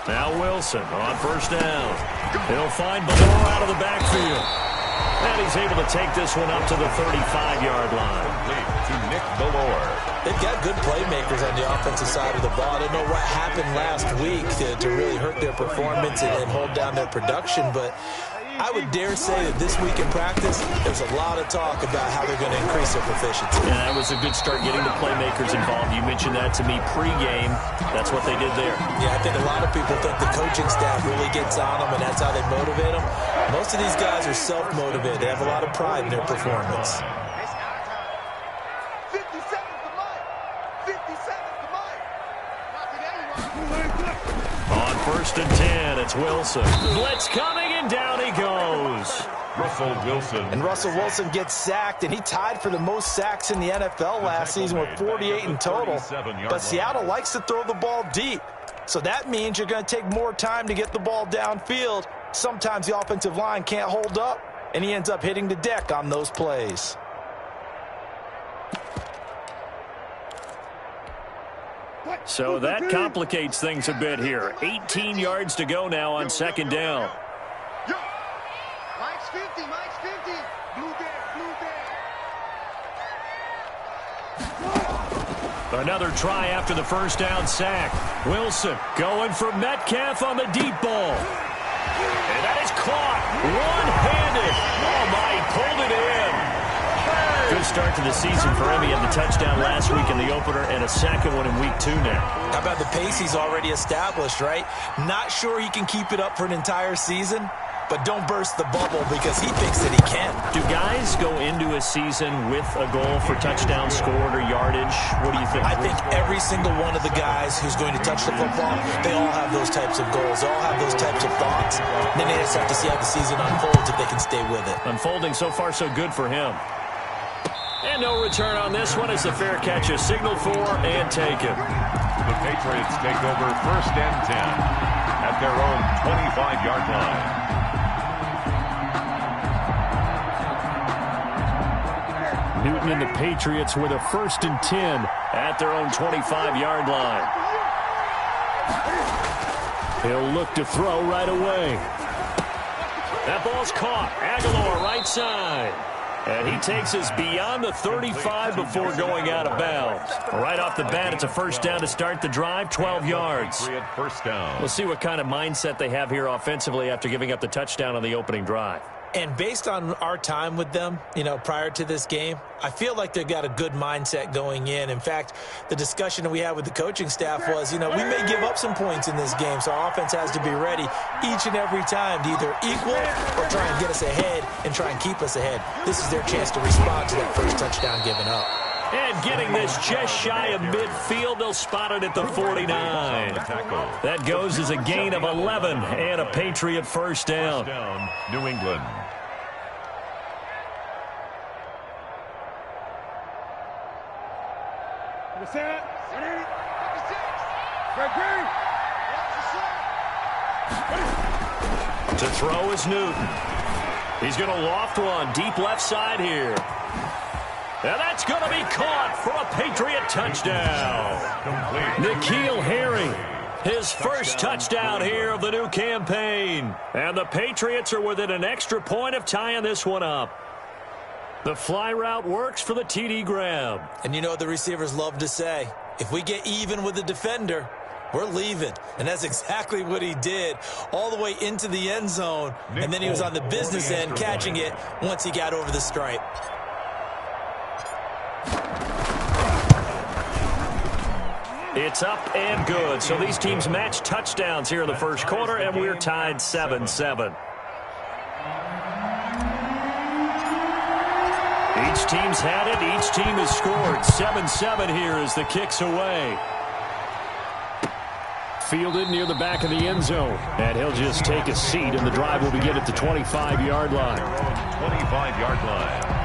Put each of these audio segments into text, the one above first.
Now Wilson on first down. He'll find Valor out of the backfield. And he's able to take this one up to the 35-yard line. To Nick Valor. They've got good playmakers on the offensive side of the ball. I don't know what happened last week to really hurt their performance and hold down their production, but I would dare say that this week in practice, there's a lot of talk about how they're going to increase their proficiency. Yeah, that was a good start getting the playmakers involved. You mentioned that to me pregame. That's what they did there. Yeah, I think a lot of people think the coaching staff really gets on them, and that's how they motivate them. Most of these guys are self-motivated. They have a lot of pride in their performance. On first and 10, it's Wilson. Blitz coming, and down he goes. Russell Wilson. And Russell Wilson gets sacked, and he tied for the most sacks in the NFL last season with 48 in total. But Seattle likes to throw the ball deep. So that means you're going to take more time to get the ball downfield. Sometimes the offensive line can't hold up, and he ends up hitting the deck on those plays. So that complicates things a bit here. 18 yards to go now on second down. Mike's 50, Mike's 50. Blue there. Another try after the first down sack. Wilson going for Metcalf on the deep ball. And that is caught one-handed. Oh, my, he pulled it in. Good start to the season for him. He had the touchdown last week in the opener and a second one in week 2 now. How about the pace he's already established, right? Not sure he can keep it up for an entire season, but don't burst the bubble because he thinks that he can. Do guys go into a season with a goal for touchdown scored or yardage? What do you think? I think every single one of the guys who's going to touch the football, they all have those types of goals. They all have those types of thoughts. Then they just have to see how the season unfolds if they can stay with it. Unfolding so far so good for him. And no return on this one as the fair catch is signaled for and taken. The Patriots take over first and 10 at their own 25-yard line. Newton and the Patriots with a first and 10 at their own 25-yard line. He'll look to throw right away. That ball's caught. Aguilar right side. And he takes us beyond the 35 before going out of bounds. Right off the bat, it's a first down to start the drive, 12 yards. First down. We'll see what kind of mindset they have here offensively after giving up the touchdown on the opening drive. And based on our time with them, prior to this game, I feel like they've got a good mindset going in. In fact, the discussion that we had with the coaching staff was, we may give up some points in this game, so our offense has to be ready each and every time to either equal or try and get us ahead and try and keep us ahead. This is their chance to respond to that first touchdown given up. And getting this just shy of midfield, they'll spot it at the 49. That goes as a gain of 11 and a Patriot first down. New England. To throw is Newton. He's going to loft one deep left side here. And that's going to be caught for a Patriot touchdown. N'Keal Harry, his first touchdown here of the new campaign. And the Patriots are within an extra point of tying this one up. The fly route works for the TD grab. And the receivers love to say, if we get even with the defender, we're leaving. And that's exactly what he did all the way into the end zone. And then he was on the business end catching it once he got over the stripe. It's up and good. So these teams match touchdowns here in the first quarter, and we're tied 7-7. Each team's had it. Each team has scored. 7-7 here as the kick's away. Fielded near the back of the end zone. And he'll just take a seat, and the drive will begin at the 25-yard line. 25-yard line.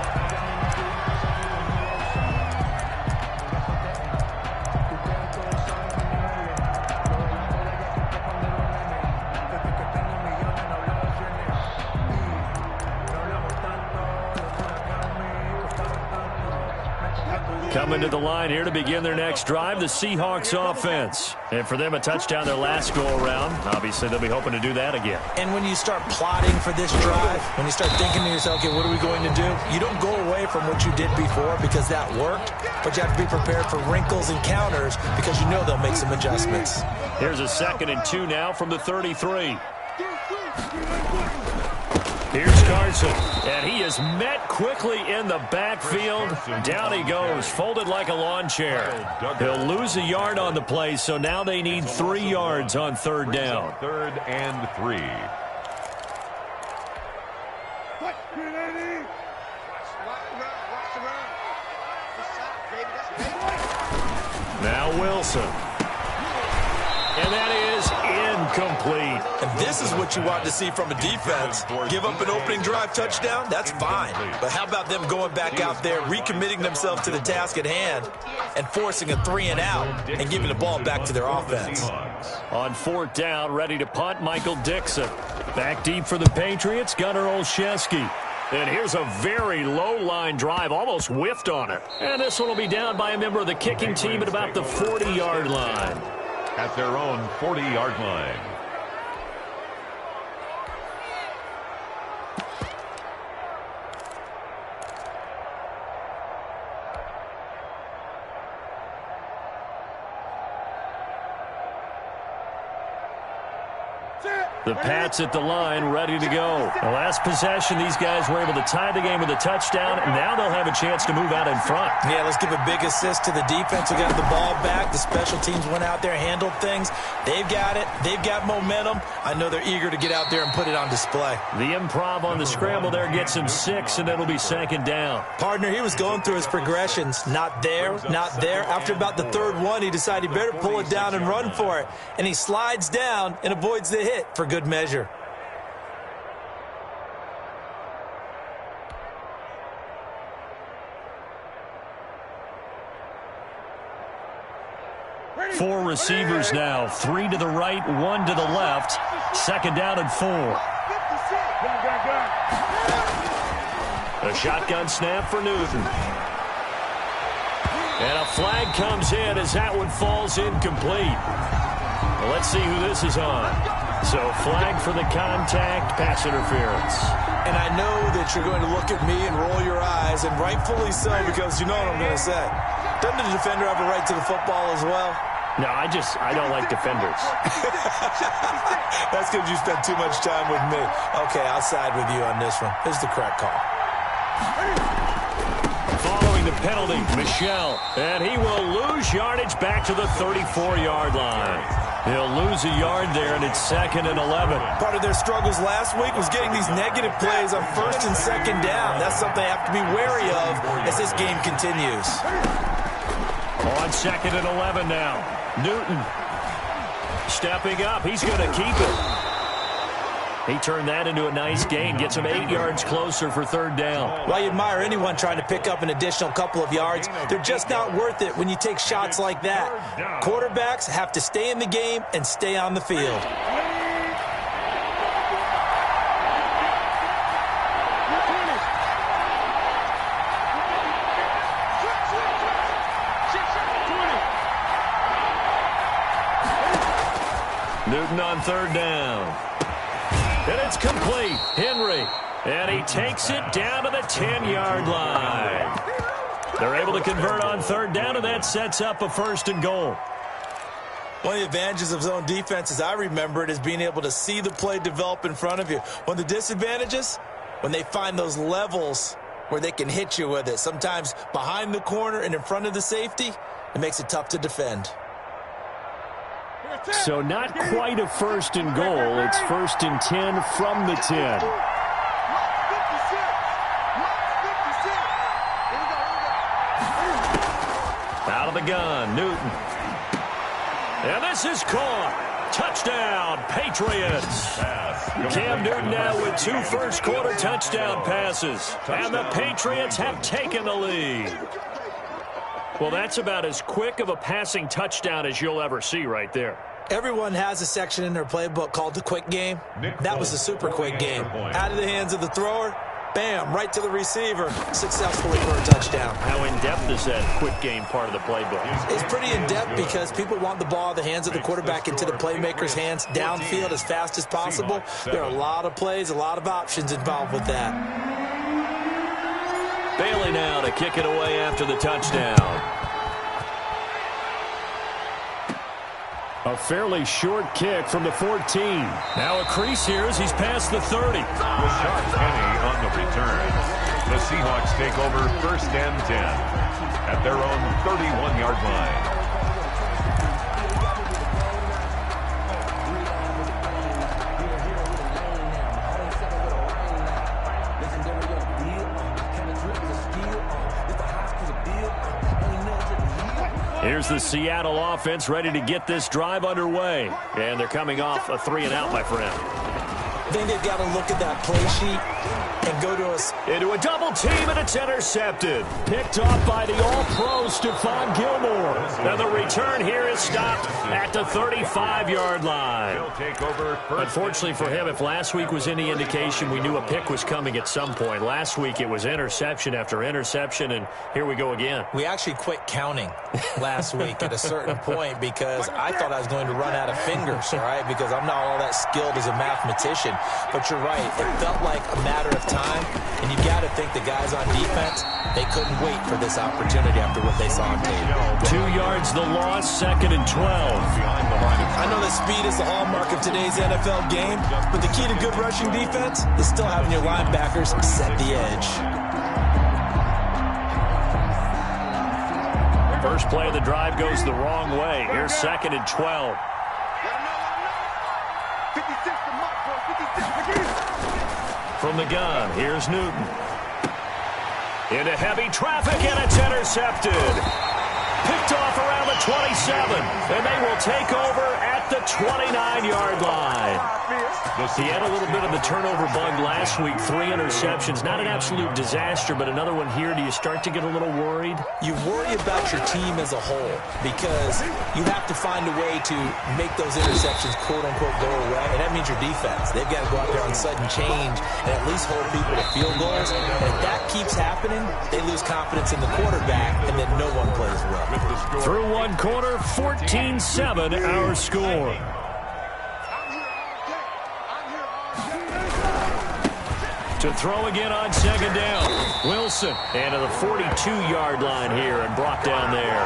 Coming to the line here to begin their next drive, the Seahawks offense. And for them, a touchdown their last go-around. Obviously, they'll be hoping to do that again. And when you start plotting for this drive, when you start thinking to yourself, okay, what are we going to do? You don't go away from what you did before because that worked, but you have to be prepared for wrinkles and counters because you know they'll make some adjustments. Here's a 2nd and 2 now from the 33. Here's Carson, and he is met quickly in the backfield. Down he goes, folded like a lawn chair. He'll lose a yard on the play, so now they need 3 yards on 3rd down. 3rd and 3. Now Wilson. And that is incomplete. And this is what you want to see from a defense. Give up an opening drive touchdown, that's fine. But how about them going back out there, recommitting themselves to the task at hand, and forcing a 3 and out, and giving the ball back to their offense. On 4th down, ready to punt, Michael Dixon. Back deep for the Patriots, Gunnar Olszewski. And here's a very low-line drive, almost whiffed on it. And this one will be down by a member of the kicking team at about the 40-yard line. At their own 40-yard line. The Pats at the line, ready to go. The last possession, these guys were able to tie the game with a touchdown, and now they'll have a chance to move out in front. Yeah, let's give a big assist to the defense who got the ball back. The special teams went out there, handled things. They've got it. They've got momentum. I know they're eager to get out there and put it on display. The improv on the scramble there gets him 6, and it'll be 2nd down. Partner, he was going through his progressions. Not there, not there. After about the 3rd one, he decided he better pull it down and run for it. And he slides down and avoids the hit for good measure. Four receivers now, 3 to the right, 1 to the left. 2nd down and 4. A shotgun snap for Newton. And a flag comes in as that one falls incomplete. Well, let's see who this is on. So flag for the contact, pass interference. And I know that you're going to look at me and roll your eyes, and rightfully so, because you know what I'm going to say. Doesn't the defender have a right to the football as well? No, I don't like defenders. That's because you spent too much time with me. Okay, I'll side with you on this one. This is the correct call. Following the penalty, Michel. And he will lose yardage back to the 34-yard line. He'll lose a yard there, and it's 2nd and 11. Part of their struggles last week was getting these negative plays on 1st and 2nd down. That's something they have to be wary of as this game continues. On 2nd and 11 now. Newton stepping up. He's going to keep it. He turned that into a nice gain. Gets him 8 yards closer for 3rd down. Well, I admire anyone trying to pick up an additional couple of yards. They're just not worth it when you take shots like that. Quarterbacks have to stay in the game and stay on the field. Newton on 3rd down. And it's complete. Henry. And he takes it down to the 10-yard line. They're able to convert on 3rd down, and that sets up a 1st and goal. One of the advantages of zone defense, as I remember it, is being able to see the play develop in front of you. One of the disadvantages, when they find those levels where they can hit you with it, sometimes behind the corner and in front of the safety, it makes it tough to defend. So not quite a 1st and goal. It's 1st and 10 from the 10. Out of the gun, Newton. And this is caught. Touchdown, Patriots. Cam Newton now with 2 first-quarter touchdown passes. And the Patriots have taken the lead. Well, that's about as quick of a passing touchdown as you'll ever see right there. Everyone has a section in their playbook called the quick game. That was a super quick game. Out of the hands of the thrower, Bam, right to the receiver, successfully for a touchdown. How in-depth is that quick game part of the playbook? It's pretty in-depth because people want the ball in the hands of the quarterback into the playmaker's hands downfield as fast as possible. There are a lot of plays, a lot of options involved with that. Bailey now to kick it away after the touchdown. A fairly short kick from the 14. Now a crease here as he's past the 30. Rashad Penny on the return. The Seahawks take over 1st and 10 at their own 31-yard line. Here's the Seattle offense ready to get this drive underway. And they're coming off a 3-and-out, my friend. I think they've got to look at that play sheet and go to into a double team, and it's intercepted. Picked off by the all-pro Stephon Gilmore. And the return here is stopped at the 35-yard line. Unfortunately for him, if last week was any indication, we knew a pick was coming at some point. Last week it was interception after interception, and here we go again. We actually quit counting last week at a certain point because I thought I was going to run out of fingers, all right, because I'm not all that skilled as a mathematician. But you're right. It felt like a matter of time, and you got to think the guys on defense, they couldn't wait for this opportunity after what they saw on tape. 2 yards the loss, 2nd and 12. I know that speed is the hallmark of today's NFL game, but the key to good rushing defense is still having your linebackers set the edge. First play of the drive goes the wrong way. Here's 2nd and 12. From the gun, here's Newton. Into heavy traffic, and it's intercepted. Picked off around the 27, and they will take over at the 29-yard line. He had a little bit of the turnover bug last week, 3 interceptions. Not an absolute disaster, but another one here. Do you start to get a little worried? You worry about your team as a whole because you have to find a way to make those interceptions, quote-unquote, go away, and that means your defense. They've got to go out there on sudden change and at least hold people to field goals. And if that keeps happening, they lose confidence in the quarterback, and then no one plays well. Through one quarter, 14-7 our score. To throw again on 2nd down. Wilson into the 42-yard line here and brought down there.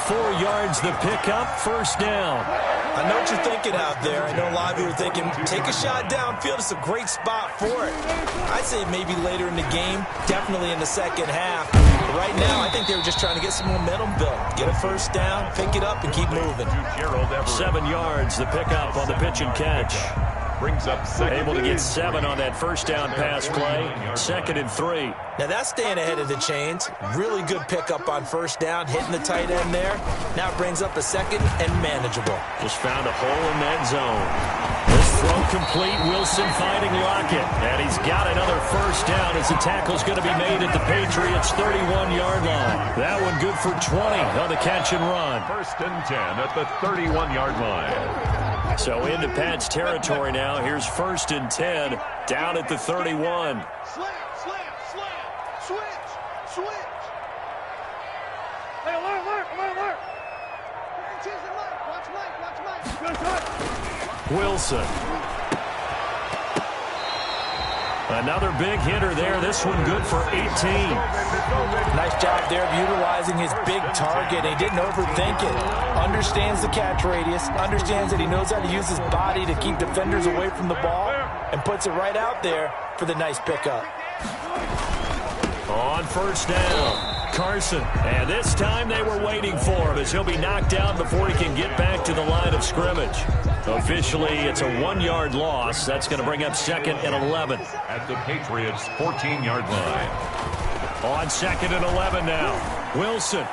4 yards the pickup, 1st down. I know what you're thinking out there. I know a lot of you are thinking, take a shot downfield. It's a great spot for it. I'd say maybe later in the game, definitely in the second half. But right now, I think they were just trying to get some momentum built. Get a 1st down, pick it up, and keep moving. 7 yards the pickup on the pitch and catch. Brings up able to get 7 on that 1st down pass play. 2nd and 3. Now that's staying ahead of the chains. Really good pickup on 1st down, hitting the tight end there. Now it brings up a 2nd and manageable. Just found a hole in that zone. This throw complete. Wilson finding Lockett. And he's got another 1st down as the tackle's going to be made at the Patriots' 31-yard line. That one good for 20 on the catch and run. 1st and 10 at the 31-yard line. So into Pat's territory now. Here's 1st and 10 down at the 31. Slam, switch. Hey, alert. Watch Mike. Wilson. Another big hitter there. This one good for 18. Nice job there of utilizing his big target. He didn't overthink it. Understands the catch radius. Understands that he knows how to use his body to keep defenders away from the ball. And puts it right out there for the nice pickup. On 1st down, Carson. And this time they were waiting for him as he'll be knocked down before he can get back to the line of scrimmage. Officially, it's a 1-yard loss. That's going to bring up 2nd and 11. At the Patriots' 14-yard line. On 2nd and 11 now. Wilson.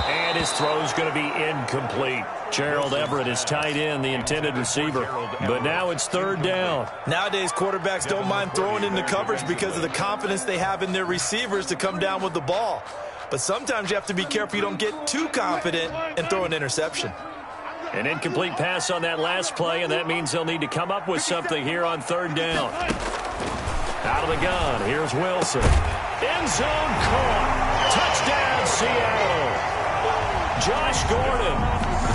And his throw's going to be incomplete. Gerald Everett is tight end, the intended receiver. But now it's 3rd down. Nowadays, quarterbacks don't mind throwing into coverage because of the confidence they have in their receivers to come down with the ball. But sometimes you have to be careful you don't get too confident and throw an interception. An incomplete pass on that last play, and that means they'll need to come up with something here on 3rd down. Out of the gun, here's Wilson. End zone caught. Touchdown, Seattle. Josh Gordon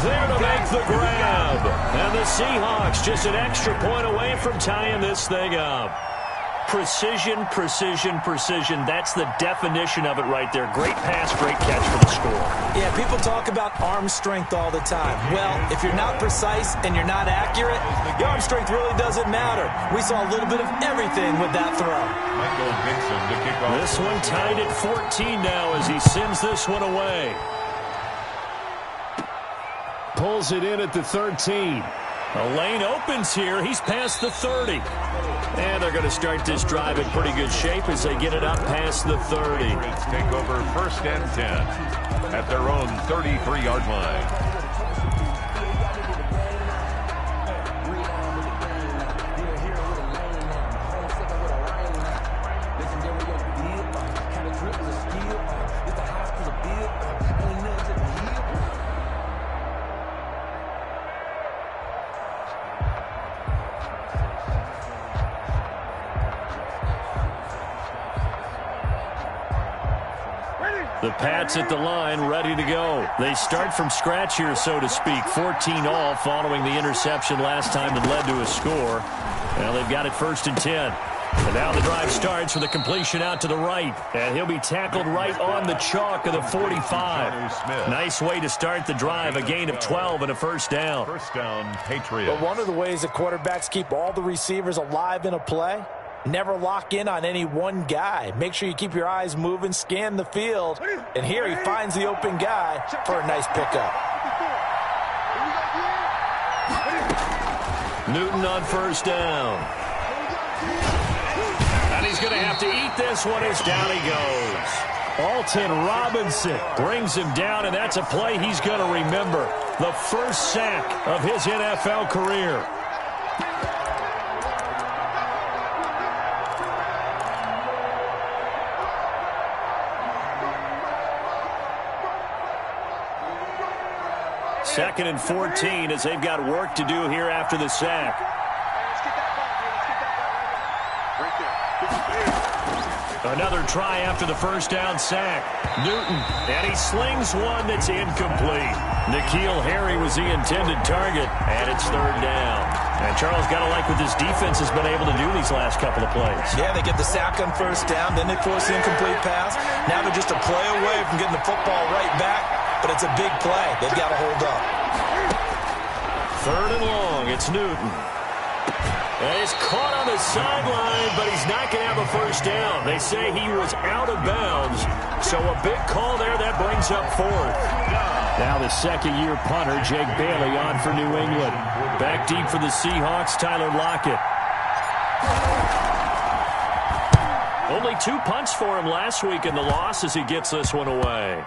there to make the grab. And the Seahawks just an extra point away from tying this thing up. Precision, precision, precision. That's the definition of it right there. Great pass, great catch for the score. Yeah, people talk about arm strength all the time. Well, if you're not precise and you're not accurate, your arm strength really doesn't matter. We saw a little bit of everything with that throw. Michael Dixon to kick off. This one tied at 14 now as he sends this one away. Pulls it in at the 13. A lane opens here. He's past the 30. And they're going to start this drive in pretty good shape as they get it up past the 30. Patriots take over 1st and 10 at their own 33-yard line. The Pats at the line, ready to go. They start from scratch here, so to speak. 14 all following the interception last time that led to a score. Well, they've got it 1st and 10. And now the drive starts with a completion out to the right. And he'll be tackled right on the chalk of the 45. Nice way to start the drive. A gain of 12 and a 1st down. 1st down, Patriots. But one of the ways that quarterbacks keep all the receivers alive in a play, never lock in on any one guy. Make sure you keep your eyes moving, scan the field. And here he finds the open guy for a nice pickup. Newton on 1st down. And he's going to have to eat this one as down he goes. Alton Robinson brings him down, and that's a play he's going to remember. The first sack of his NFL career. Second and 14 as they've got work to do here after the sack. Another try after the 1st down sack. Newton, and he slings one that's incomplete. N'Keal Harry was the intended target, and it's 3rd down. And Charles, got to like what this defense has been able to do these last couple of plays. Yeah, they get the sack on 1st down, then they force the incomplete pass. Now they're just a play away from getting the football right back, but it's a big play. They've got to hold up. 3rd and long, it's Newton. And he's caught on the sideline, but he's not going to have a 1st down. They say he was out of bounds, so a big call there that brings up 4th. Now the 2nd-year punter, Jake Bailey, on for New England. Back deep for the Seahawks, Tyler Lockett. Only 2 punts for him last week in the loss as he gets this one away.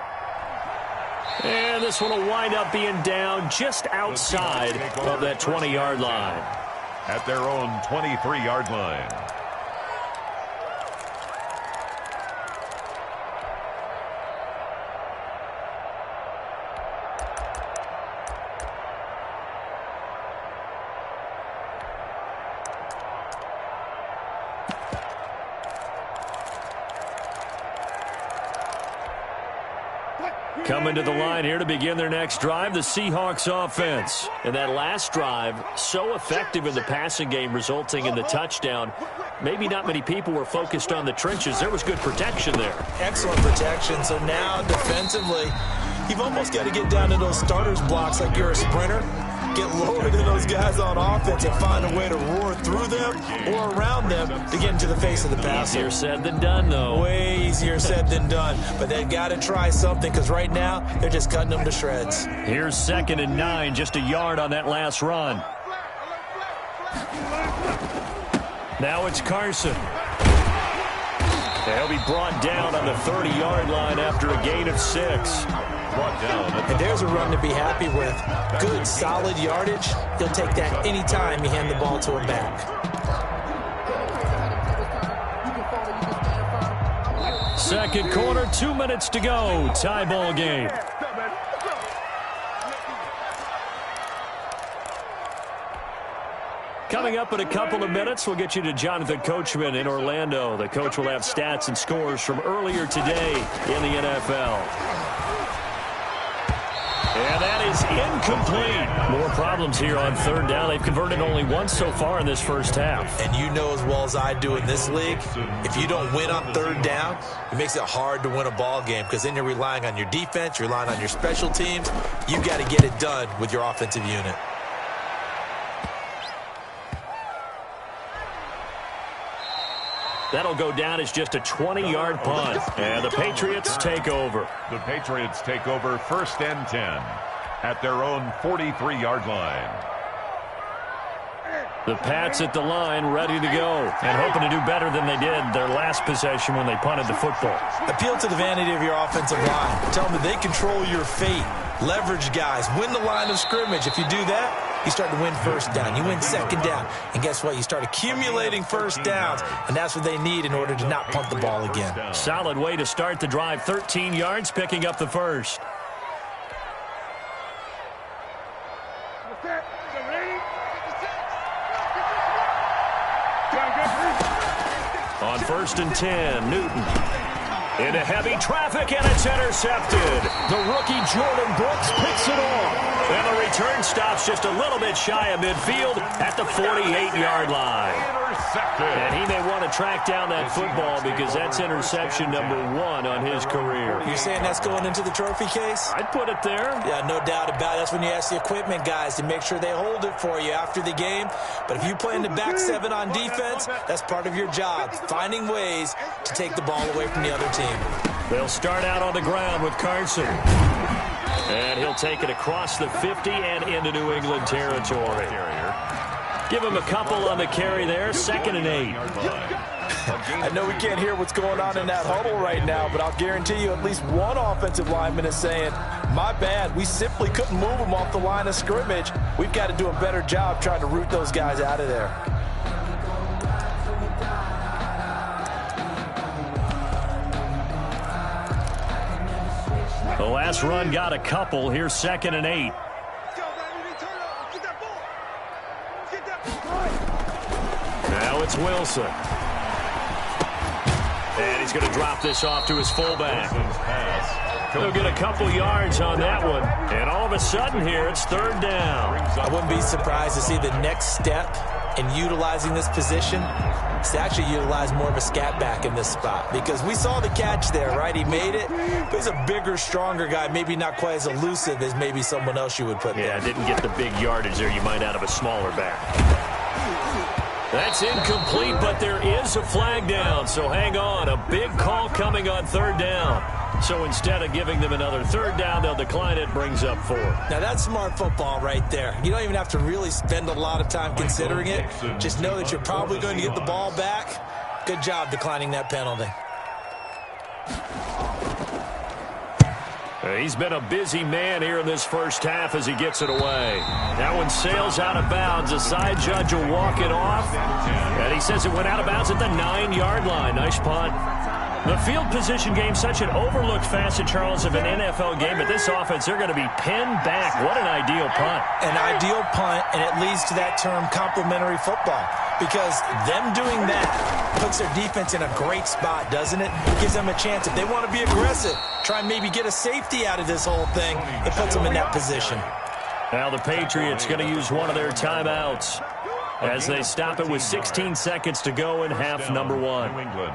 And this one will wind up being down just outside of that 20-yard line. At their own 23-yard line. Coming to the line here to begin their next drive, the Seahawks offense. And that last drive, so effective in the passing game, resulting in the touchdown. Maybe not many people were focused on the trenches. There was good protection there. Excellent protection. So now defensively, you've almost got to get down to those starters blocks like you're a sprinter. Get lower than those guys on offense and find a way to roar through them or around them to get into the face of the passer. Easier said than done, though. Way easier said than done. But they've got to try something because right now they're just cutting them to shreds. Here's 2nd and 9, just a yard on that last run. Now it's Carson. They'll be brought down on the 30-yard line after a gain of 6. Brought down. And there's a run to be happy with. Good, solid yardage. He'll take that any time you hand the ball to him back. Second quarter, 2 minutes to go. Tie ball game. Coming up in a couple of minutes, we'll get you to Jonathan Coachman in Orlando. The coach will have stats and scores from earlier today in the NFL. And that is incomplete. More problems here on third down. They've converted only once so far in this first half. And you know as well as I do in this league, if you don't win on third down, it makes it hard to win a ball game because then you're relying on your defense, you're relying on your special teams. You've got to get it done with your offensive unit. That'll go down as just a 20-yard punt. And the Patriots take over. The Patriots take over 1st and 10 at their own 43-yard line. The Pats at the line, ready to go, and hoping to do better than they did their last possession when they punted the football. Appeal to the vanity of your offensive line. Tell them that they control your fate. Leverage guys. Win the line of scrimmage. If you do that, you start to win first down. You win second down. And guess what? You start accumulating first downs, and that's what they need in order to not punt the ball again. Solid way to start the drive. 13 yards, picking up the first. On 1st and 10, Newton. Into heavy traffic, and it's intercepted. The rookie Jordan Brooks picks it off. And the return stops just a little bit shy of midfield at the 48-yard line. And he may want to track down that football because that's interception number 1 on his career. You're saying that's going into the trophy case? I'd put it there. Yeah, no doubt about it. That's when you ask the equipment guys to make sure they hold it for you after the game. But if you play in the back 7 on defense, that's part of your job, finding ways to take the ball away from the other team. They'll start out on the ground with Carson. And he'll take it across the 50 and into New England territory. Give him a couple on the carry there. 2nd and 8. I know we can't hear what's going on in that huddle right now, but I'll guarantee you at least one offensive lineman is saying, my bad, we simply couldn't move them off the line of scrimmage. We've got to do a better job trying to root those guys out of there. The last run got a couple. Here's 2nd and 8. Now it's Wilson. And he's going to drop this off to his fullback. He'll get a couple yards on that one. And all of a sudden here, it's 3rd down. I wouldn't be surprised to see the next step in utilizing this position is to actually utilize more of a scat back in this spot. Because we saw the catch there, right? He made it. But he's a bigger, stronger guy. Maybe not quite as elusive as maybe someone else you would put there. Yeah, didn't get the big yardage there you might out of a smaller back. That's incomplete, but there is a flag down. So hang on. A big call coming on 3rd down. So instead of giving them another 3rd down, they'll decline it, brings up 4. Now that's smart football right there. You don't even have to really spend a lot of time considering it. Just know that you're probably going to get the ball back. Good job declining that penalty. He's been a busy man here in this first half as he gets it away. That one sails out of bounds. The side judge will walk it off. And he says it went out of bounds at the 9-yard line. Nice punt. The field position game, such an overlooked facet, Charles, of an NFL game. But this offense, they're going to be pinned back. What an ideal punt. An ideal punt, and it leads to that term complementary football. Because them doing that puts their defense in a great spot, doesn't it? Gives them a chance. If they want to be aggressive, try and maybe get a safety out of this whole thing, it puts them in that position. Now the Patriots going to use one of their timeouts as they stop it with 16 seconds to go in half number 1. New England.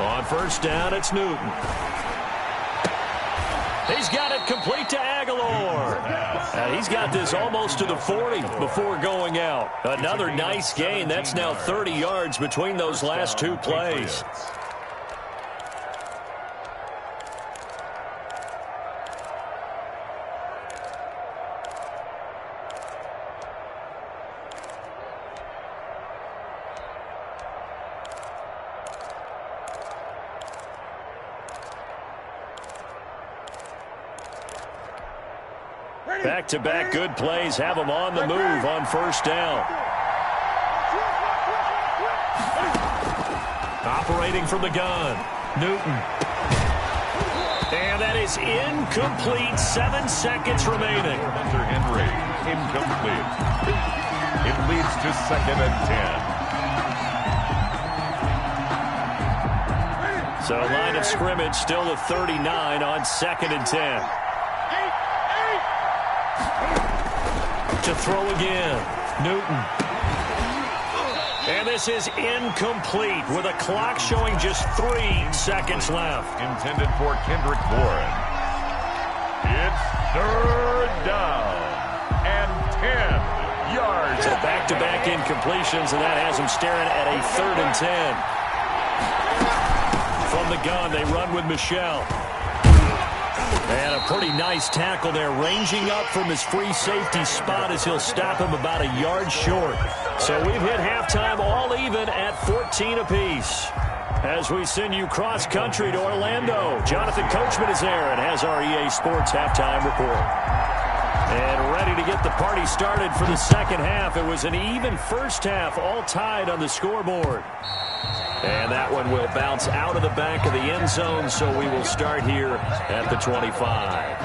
On 1st down, it's Newton. He's got it complete to Aguilar. And he's got this almost to the 40 before going out. Another nice gain. That's now 30 yards between those last 2 plays. Back-to-back good plays have them on the move on 1st down. Operating from the gun, Newton. And that is incomplete. 7 seconds remaining. Mr. Henry, incomplete. It leads to 2nd and 10. So line of scrimmage still at 39 on 2nd and 10. To throw again. Newton. And this is incomplete with a clock showing just 3 seconds left. Intended for Kendrick Bourne. It's 3rd down and 10 yards. So back-to-back incompletions, and that has him staring at a 3rd and 10. From the gun, they run with Michel. And a pretty nice tackle there, ranging up from his free safety spot as he'll stop him about a yard short. So we've hit halftime all even at 14 apiece. As we send you cross-country to Orlando, Jonathan Coachman is there and has our EA Sports halftime report. And ready to get the party started for the second half. It was an even first half, all tied on the scoreboard. And that one will bounce out of the back of the end zone, so we will start here at the 25.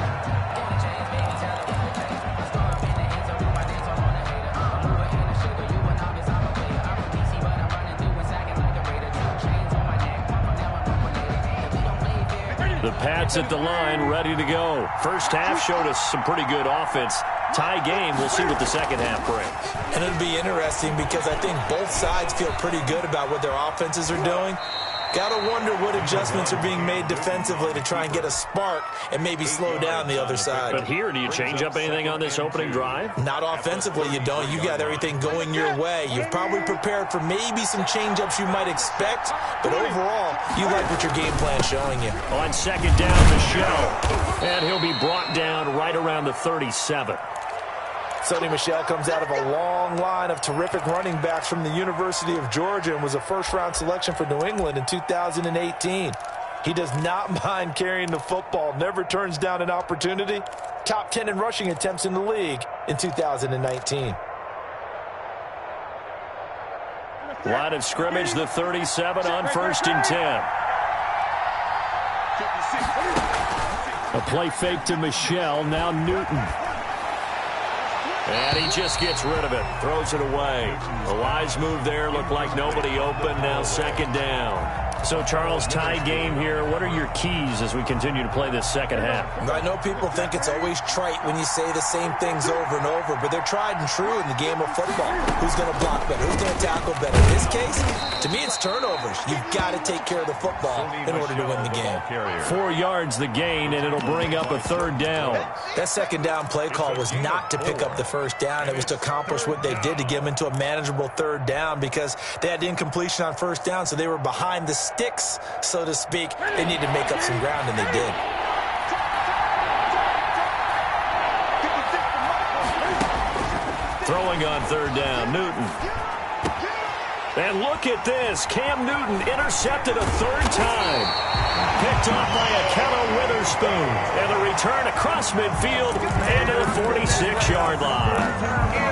The Pats at the line, ready to go. First half showed us some pretty good offense. Tie game, we'll see what the second half brings. And it'll be interesting because I think both sides feel pretty good about what their offenses are doing. Got to wonder what adjustments are being made defensively to try and get a spark and maybe slow down the other side. But here, do you change up anything on this opening drive? Not offensively, you don't. You got everything going your way. You've probably prepared for maybe some change-ups you might expect, but overall, you like what your game plan's showing you. On second down, Michel. And he'll be brought down right around the 37. Sonny Michel comes out of a long line of terrific running backs from the University of Georgia and was a first-round selection for New England in 2018. He does not mind carrying the football, never turns down an opportunity. Top 10 in rushing attempts in the league in 2019. Line of scrimmage, the 37 on 1st and 10. A play fake to Michel, now Newton. And he just gets rid of it, throws it away. A wise move there, looked like nobody open, now second down. So, Charles, tie game here. What are your keys as we continue to play this second half? I know people think it's always trite when you say the same things over and over, but they're tried and true in the game of football. Who's going to block better? Who's going to tackle better? In this case, to me, it's turnovers. You've got to take care of the football in order to win the game. 4 yards the gain, and it'll bring up a 3rd down. That second down play call was not to pick up the first down. It was to accomplish what they did to get them into a manageable 3rd down because they had incompletion on first down, so they were behind the sticks, so to speak. They needed to make up some ground, and they did. Throwing on 3rd down, Newton. And look at this. Cam Newton intercepted a 3rd time. Picked off by Akello Witherspoon. And the return across midfield into the 46-yard line.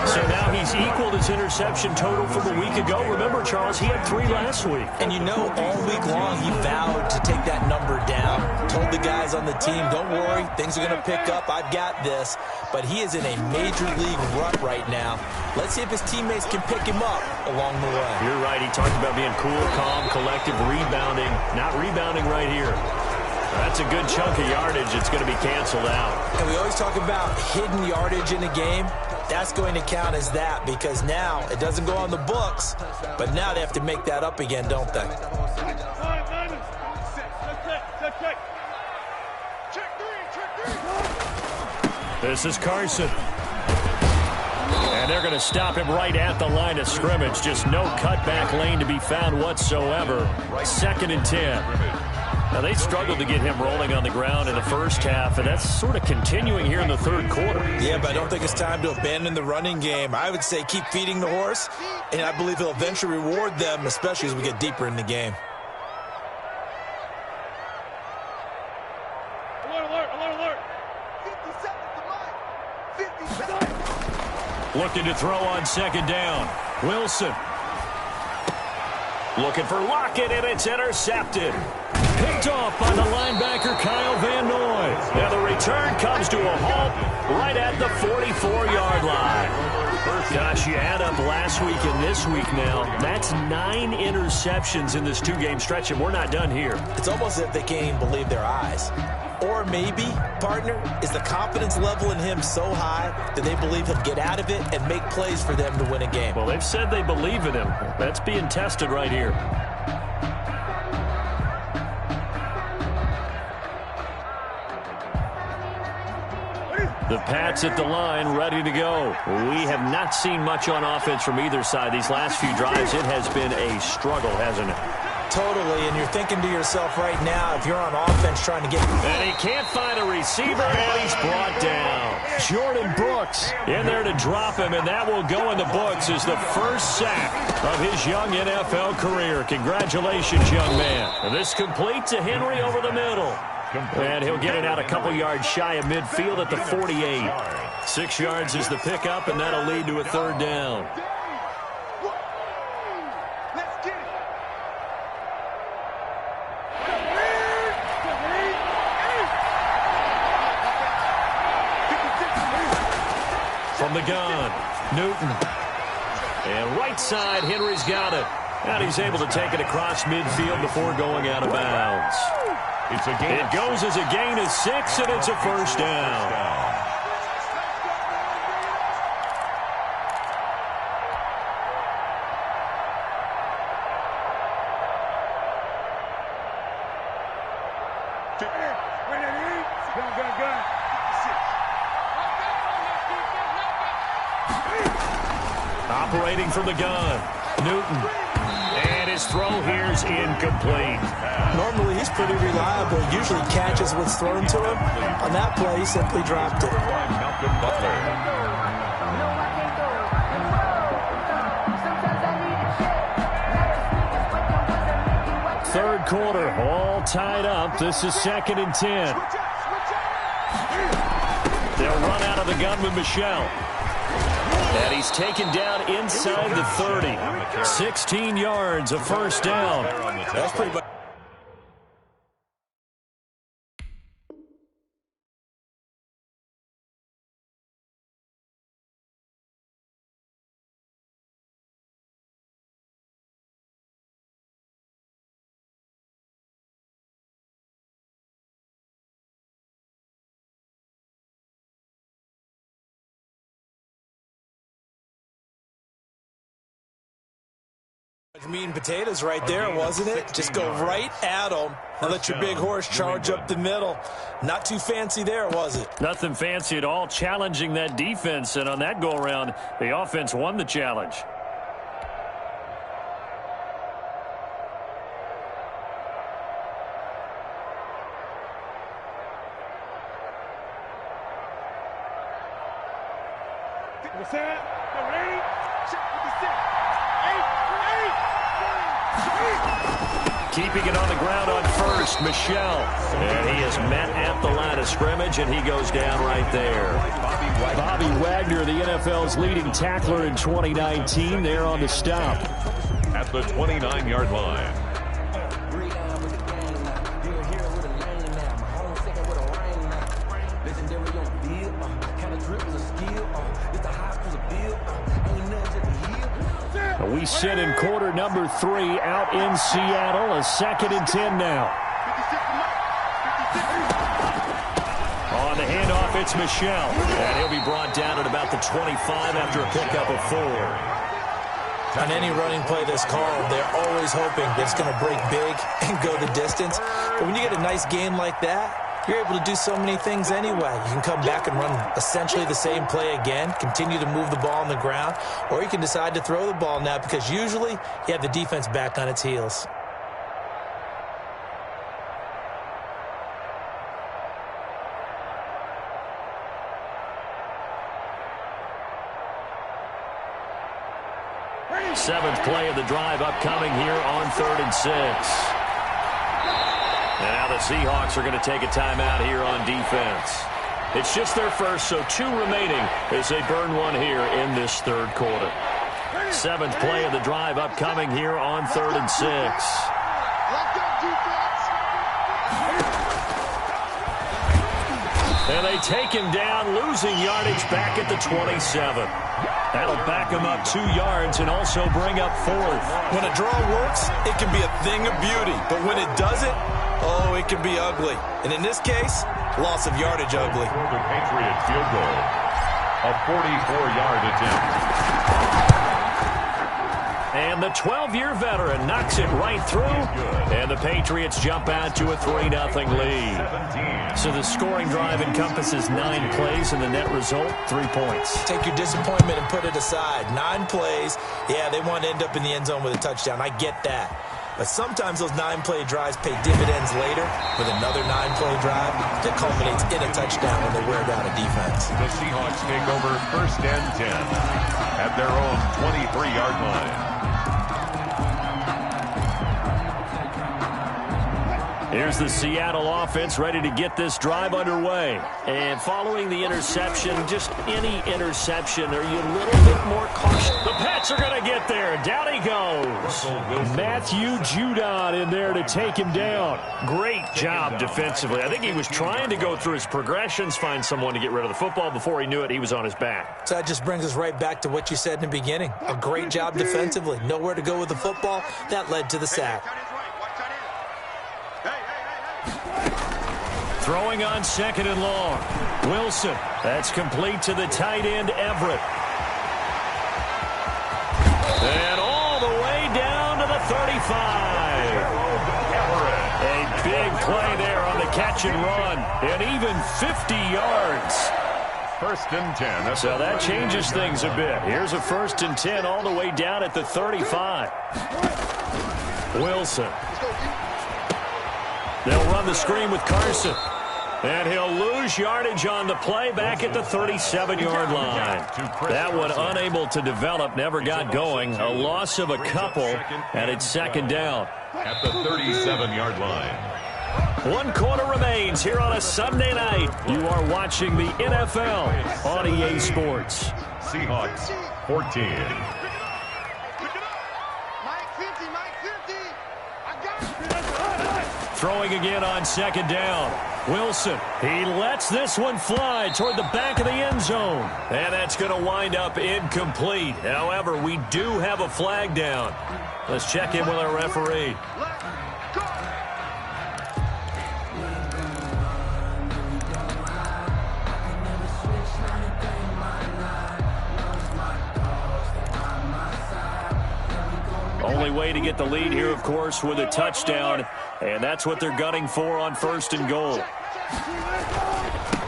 So now he's equaled his interception total from a week ago. Remember, Charles, he had 3 last week. And you know, all week long he vowed to take that number down. Told the guys on the team, don't worry, things are going to pick up. I've got this. But he is in a major league rut right now. Let's see if his teammates can pick him up along the way. You're right. He talked about being cool, calm, collective, rebounding. Not rebounding right here. That's a good chunk of yardage. It's going to be canceled out. And we always talk about hidden yardage in a game. That's going to count as that because now it doesn't go on the books, but now they have to make that up again, don't they? This is Carson. And they're going to stop him right at the line of scrimmage. Just no cutback lane to be found whatsoever. 2nd and 10. Now, they struggled to get him rolling on the ground in the first half, and that's sort of continuing here in the 3rd quarter. Yeah, but I don't think it's time to abandon the running game. I would say keep feeding the horse, and I believe he'll eventually reward them, especially as we get deeper in the game. Alert. 57. Looking to throw on 2nd down. Wilson. Looking for Lockett, and it's intercepted. picked off by the linebacker Kyle Van Noy. Now the return comes to a halt right at the 44-yard line. Gosh, you add up last week and this week now. That's 9 interceptions in this 2-game stretch, and we're not done here. It's almost as if they can't even believe their eyes. Or maybe, partner, is the confidence level in him so high that they believe he'll get out of it and make plays for them to win a game. Well, they've said they believe in him. That's being tested right here. The Pats at the line, ready to go. We have not seen much on offense from either side. These last few drives, it has been a struggle, hasn't it? Totally, and you're thinking to yourself right now, if you're on offense trying to get... And he can't find a receiver, and he's brought down. Jordan Brooks in there to drop him, and that will go in the books as the first sack of his young NFL career. Congratulations, young man. And this completes to Henry over the middle. And he'll get it out a couple yards shy of midfield at the 48. 6 yards is the pickup, and that'll lead to a third down. From the gun, Newton. And right side, Henry's got it. And he's able to take it across midfield before going out of bounds. It goes as a gain of 6, and it's a first down. Operating from the gun, Newton. And his throw here is incomplete. Normally, he's pretty reliable. Usually catches what's thrown to him. On that play, he simply dropped it. Third quarter, all tied up. This is 2nd and 10. They'll run out of the gun with Michelle. And he's taken down inside the 30. 16 yards, a first down. That's pretty much. Meat and potatoes right there, wasn't it? Just go right at them and let your big horse charge up the middle. Not too fancy there, was it? Nothing fancy at all, challenging that defense. And on that go-around, the offense won the challenge. Keeping it on the ground on first, Michelle. And he is met at the line of scrimmage, and he goes down right there. Bobby Wagner, the NFL's leading tackler in 2019, there on the stop. At the 29-yard line. We sit in quarter number 3 out in Seattle. A 2nd and 10 now. On the handoff, it's Michelle. And he'll be brought down at about the 25 after a pickup of 4. On any running play that's called, they're always hoping that it's going to break big and go the distance. But when you get a nice game like that, you're able to do so many things anyway. You can come back and run essentially the same play again, continue to move the ball on the ground, or you can decide to throw the ball now because usually you have the defense back on its heels. Seventh play of the drive upcoming here on 3rd and 6. And now the Seahawks are going to take a timeout here on defense. It's just their first, so 2 remaining as they burn one here in this 3rd quarter. 7th play of the drive upcoming here on 3rd and 6. And they take him down, losing yardage back at the 27. That'll back him up 2 yards and also bring up 4th. When a draw works, it can be a thing of beauty. But when it doesn't, oh, it can be ugly. And in this case, loss of yardage ugly. For the Patriot field goal, a 44-yard attempt. And the 12-year veteran knocks it right through. And the Patriots jump out to a 3-0 lead. So the scoring drive encompasses 9 plays, and the net result, 3 points. Take your disappointment and put it aside. 9 plays. Yeah, they want to end up in the end zone with a touchdown. I get that. But sometimes those 9-play drives pay dividends later with another 9-play drive that culminates in a touchdown when they wear down a defense. The Seahawks take over 1st and 10 at their own 23-yard line. Here's the Seattle offense ready to get this drive underway. And following the interception, just any interception, are you a little bit more cautious? The Pats are going to get there. Down he goes. Matthew Judon in there to take him down. Great job defensively. I think he was trying to go through his progressions, find someone to get rid of the football. Before he knew it, he was on his back. So that just brings us right back to what you said in the beginning. A great job defensively. Nowhere to go with the football. That led to the sack. Throwing on 2nd and long. Wilson. That's complete to the tight end, Everett. And all the way down to the 35. A big play there on the catch and run. And even 50 yards. 1st and 10. So that changes things a bit. Here's a 1st and 10 all the way down at the 35. Wilson. They'll run the screen with Carson. And he'll lose yardage on the play back at the 37-yard line. That one unable to develop, never got going. A loss of a couple, and it's 2nd down. At the 37-yard line. 1 quarter remains here on a Sunday night. You are watching the NFL on EA Sports. Seahawks 14. Throwing again on 2nd down. Wilson, he lets this one fly toward the back of the end zone. And that's going to wind up incomplete. However, we do have a flag down. Let's check in with our referee. Only way to get the lead here, of course, with a touchdown. And that's what they're gunning for on 1st and goal.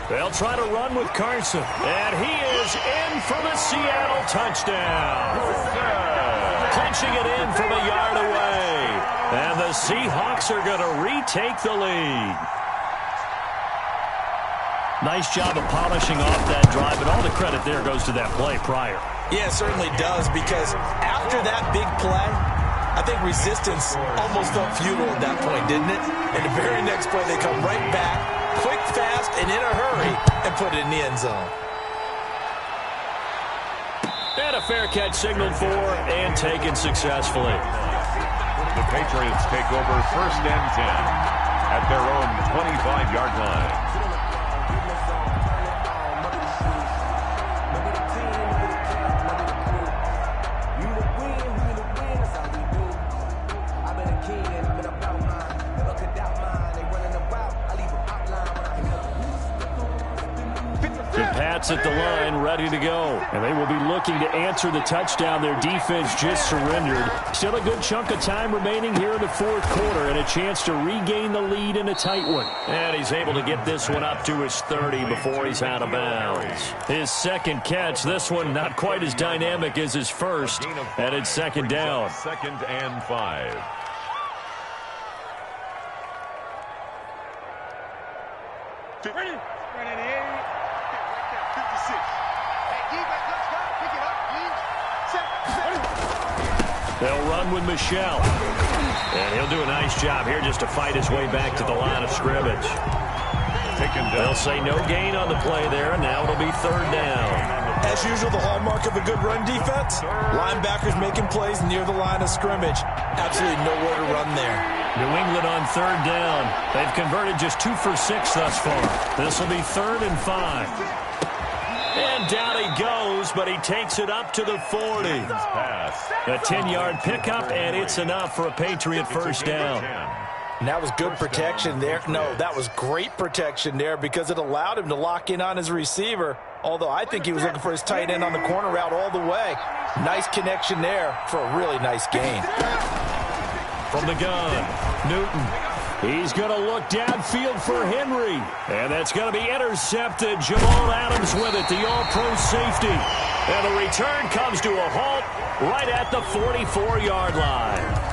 They'll try to run with Carson. And he is in for the Seattle touchdown. Clinching it in from a yard away. And the Seahawks are going to retake the lead. Nice job of polishing off that drive, and all the credit there goes to that play prior. Yeah, it certainly does, because after that big play, I think resistance almost felt futile at that point, didn't it? And the very next play, they come right back, quick, fast, and in a hurry, and put it in the end zone. And a fair catch signaled for and taken successfully. The Patriots take over 1st and 10 at their own 25-yard line. At the line, ready to go. And they will be looking to answer the touchdown. Their defense just surrendered. Still a good chunk of time remaining here in the 4th quarter, and a chance to regain the lead in a tight one. And he's able to get this one up to his 30 before he's out of bounds. His 2nd catch, this one not quite as dynamic as his first, and it's 2nd down. 2nd and 5. Ready? They'll run with Michelle. And he'll do a nice job here just to fight his way back to the line of scrimmage. They'll say no gain on the play there, and now it'll be 3rd down. As usual, the hallmark of a good run defense, linebackers making plays near the line of scrimmage. Absolutely nowhere to run there. New England on third down. They've converted just 2 for 6 thus far. This will be 3rd and 5. And down he goes, but he takes it up to the 40. A 10-yard pickup, and it's enough for a Patriot first down. And that was good protection there. No, that was great protection there because it allowed him to lock in on his receiver, although I think he was looking for his tight end on the corner route all the way. Nice connection there for a really nice gain. From the gun, Newton. He's going to look downfield for Henry. And that's going to be intercepted. Jamal Adams with it, the all-pro safety. And the return comes to a halt right at the 44-yard line.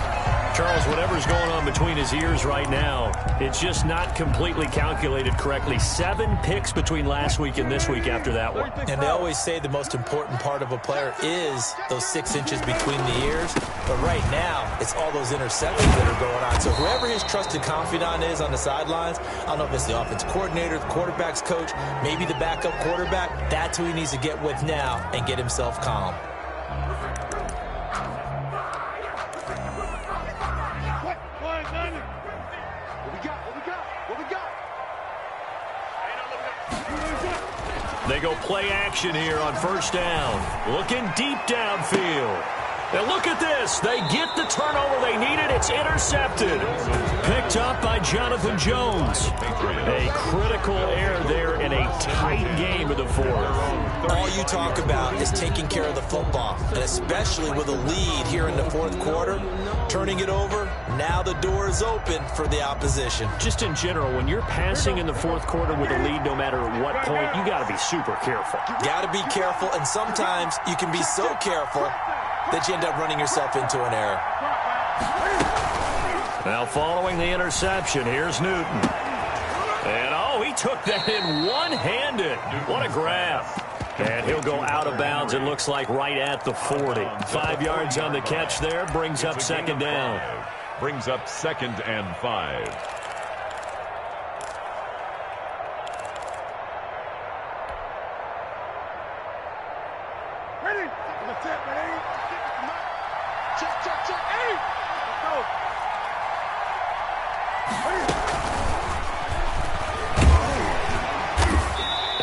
Charles, whatever's going on between his ears right now, it's just not completely calculated correctly. 7 picks between last week and this week after that one. And they always say the most important part of a player is those 6 inches between the ears. But right now, it's all those interceptions that are going on. So whoever his trusted confidant is on the sidelines, I don't know if it's the offense coordinator, the quarterback's coach, maybe the backup quarterback, that's who he needs to get with now and get himself calm. They go play action here on first down. Looking deep downfield. And look at this. They get the turnover they needed. It's intercepted. Picked up by Jonathan Jones. A critical error there in a tight game of the 4th. All you talk about is taking care of the football, and especially with a lead here in the 4th quarter, turning it over, now the door is open for the opposition. Just in general, when you're passing in the 4th quarter with a lead, no matter at what point, you got to be super careful. Got to be careful, and sometimes you can be so careful that you end up running yourself into an error. Now following the interception, here's Newton. And oh, he took that in one-handed. What a grab. And he'll go out of bounds, it looks like right at the 40. 5 yards on the catch there, brings up 2nd down. Brings up 2nd and 5.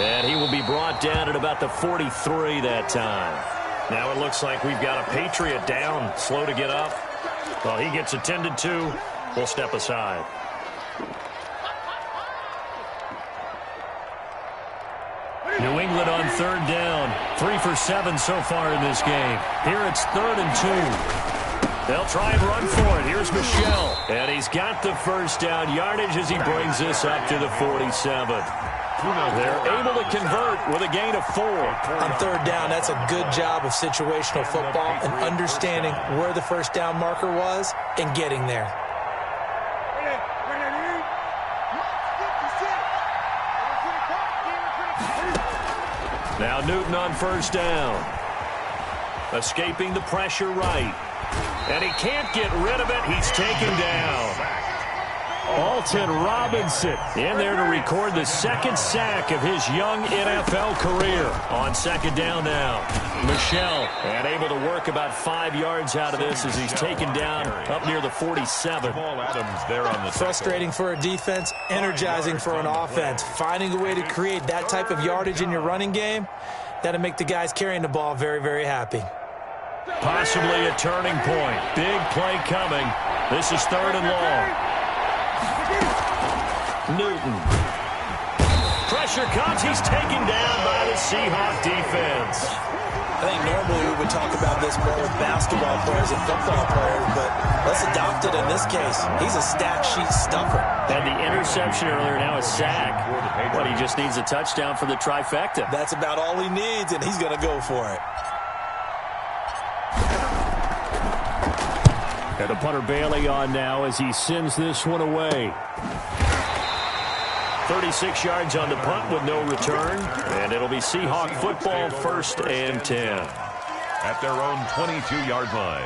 And he will be brought down at about the 43 that time. Now it looks like we've got a Patriot down, slow to get up. Well, he gets attended to. We'll step aside. New England on third down. 3 for 7 so far in this game. Here it's 3rd and 2. They'll try and run for it. Here's Michel. And he's got the first down yardage as he brings this up to the 47. They're able to convert with a gain of 4. On third down, that's a good job of situational football and understanding where the first down marker was and getting there. Now Newton on first down. Escaping the pressure right. And he can't get rid of it. He's taken down. Alton Robinson in there to record the 2nd sack of his young NFL career. On 2nd down now. Michel, and able to work about 5 yards out of this as he's taken down up near the 47. Adams there on the frustrating for a defense, energizing for an offense. Finding a way to create that type of yardage in your running game, that'll make the guys carrying the ball very, very happy. Possibly a turning point. Big play coming. This is 3rd and long. Newton. Pressure comes. He's taken down by the Seahawk defense. I think normally we would talk about this more with basketball players and football players, but let's adopt it in this case. He's a stat sheet stuffer. And the interception earlier, now a sack. But he just needs a touchdown for the trifecta. That's about all he needs, and he's going to go for it. And the punter Bailey on now as he sends this one away. 36 yards on the punt with no return. And it'll be Seahawk football, 1st and 10. At their own 22-yard line.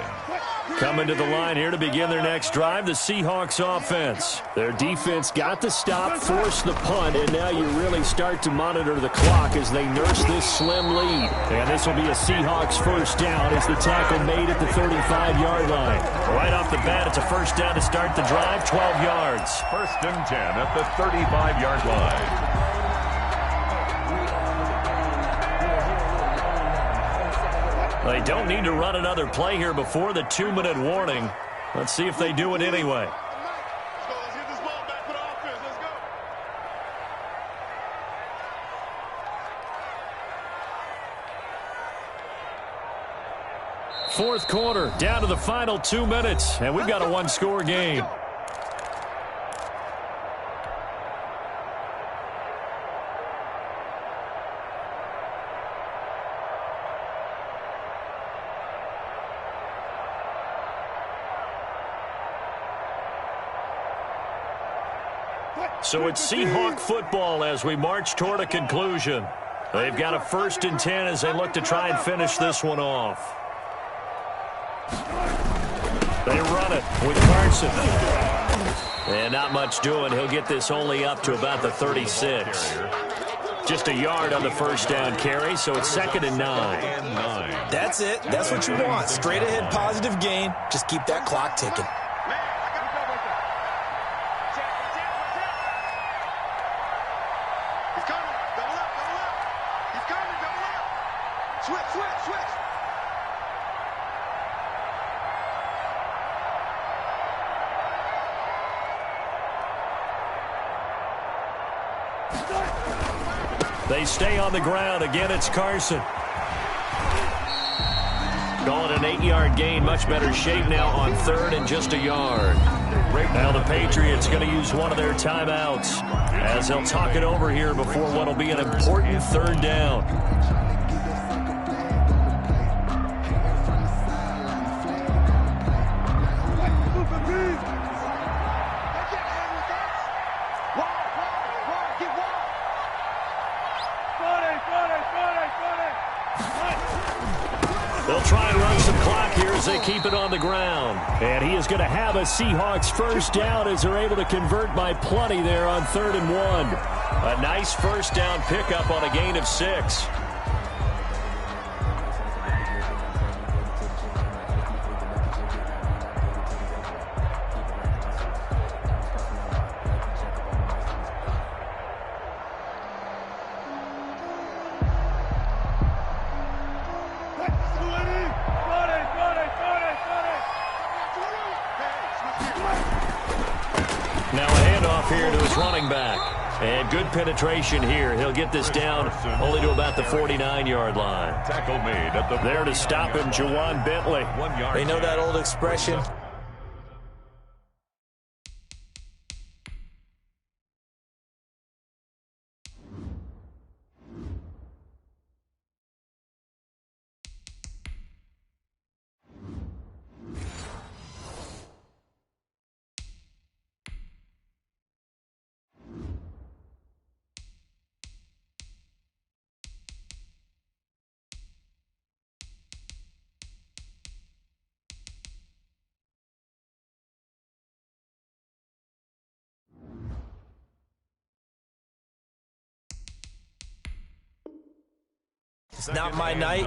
Coming to the line here to begin their next drive, the Seahawks offense. Their defense got the stop, forced the punt, and now you really start to monitor the clock as they nurse this slim lead. And this will be a Seahawks first down as the tackle made at the 35-yard line. Right off the bat, it's a first down to start the drive, 12 yards. First and 10 at the 35-yard line. They don't need to run another play here before the 2-minute warning. Let's see if they do it anyway. Fourth quarter, down to the final 2 minutes, and we've got a one-score game. So it's Seahawk football as we march toward a conclusion. They've got a 1st and 10 as they look to try and finish this one off. They run it with Carson. And not much doing. He'll get this only up to about the 36. Just a yard on the first down carry, so it's 2nd and 9. That's it. That's what you want. Straight ahead positive gain. Just keep that clock ticking. They stay on the ground. Again, it's Carson. Calling an 8-yard gain. Much better shape now on 3rd and just a yard. Now the Patriots going to use one of their timeouts as they'll talk it over here before what will be an important 3rd down. They'll try and run some clock here as they keep it on the ground. And he is going to have a Seahawks first down as they're able to convert by plenty there on 3rd and 1. A nice first down pickup on a gain of 6. Now a handoff here to his running back. And good penetration here. He'll get this down only to about the 49-yard line. Tackle made at the there to stop him, Juwan Bentley. They know that old expression. It's not my night.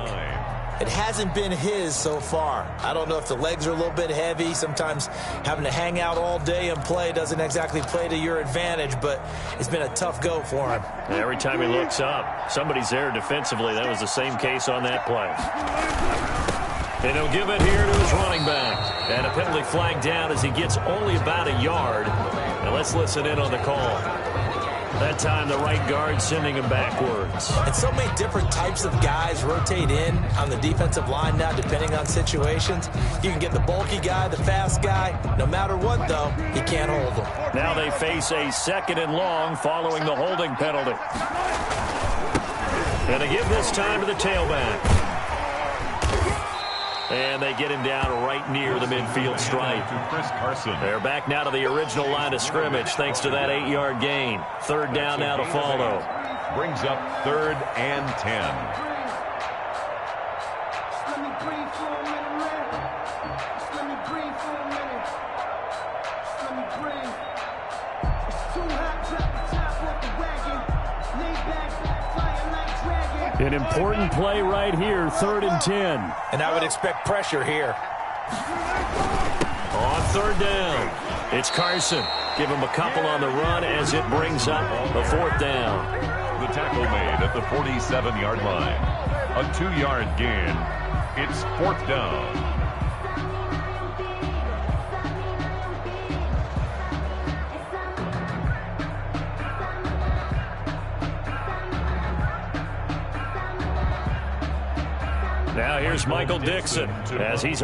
It hasn't been his so far. I don't know if the legs are a little bit heavy. Sometimes having to hang out all day and play doesn't exactly play to your advantage, but it's been a tough go for him. Every time he looks up, somebody's there defensively. That was the same case on that play. And he'll give it here to his running back. And a penalty flag down as he gets only about a yard. Now let's listen in on the call. That time, the right guard sending him backwards. And so many different types of guys rotate in on the defensive line now, depending on situations. You can get the bulky guy, the fast guy. No matter what, though, he can't hold them. Now they face a 2nd and long following the holding penalty. And they give this time to the tailback. And they get him down right near the midfield stripe. They're back now to the original line of scrimmage thanks to that 8-yard gain. 3rd down now to follow. Brings up 3rd and 10. An important play right here, 3rd and 10. And I would expect pressure here. On 3rd down, it's Carson. Give him a couple on the run as it brings up the 4th down. The tackle made at the 47-yard line. A 2-yard gain. It's 4th down. Now here's Michael Dixon as he's